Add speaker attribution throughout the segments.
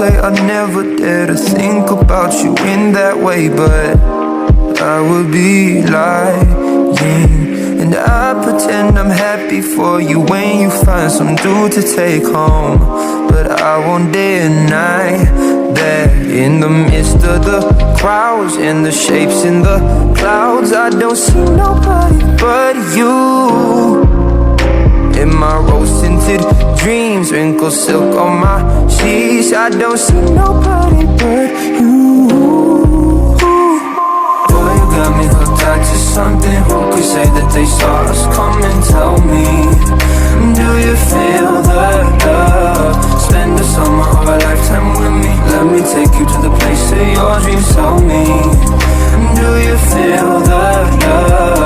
Speaker 1: say I never dare to think about you in that way, but I would be lying. And I pretend I'm happy for you when you find some dude to take home. But I won't deny that in the midst of the crowds and the shapes in the clouds, I don't see nobody but you. In my rose-tinted dreams, wrinkled silk on my sheets, I don't see nobody but you. Boy, you got me hooked on to something. Who could say that they saw us coming? Tell me, do you feel the love? Spend the summer or a lifetime with me. Let me take you to the place of your dreams. Tell me, do you feel the love?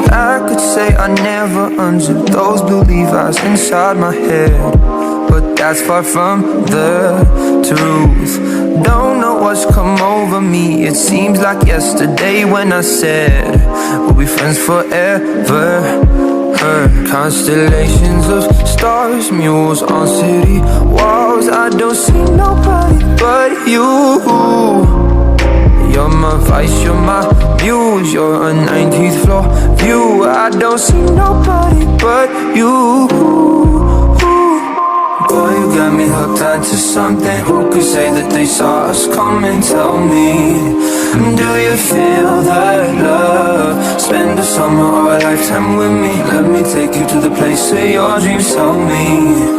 Speaker 1: I could say I never unzipped those blue Levi's inside my head, but that's far from the truth. Don't know what's come over me. It seems like yesterday when I said we'll be friends forever. Constellations of stars, mules on city walls. I don't see nobody but you. You're my vice, you're my muse, you're a 19th floor view. I don't see nobody but you. Boy, you got me hooked onto something. Who could say that they saw us coming? Tell me, do you feel that love? Spend a summer or a lifetime with me. Let me take you to the place of your dreams. Tell me,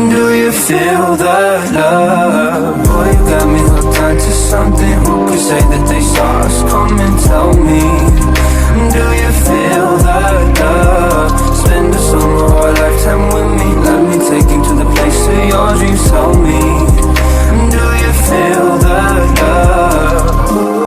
Speaker 1: do you feel that love? Boy, you got me hooked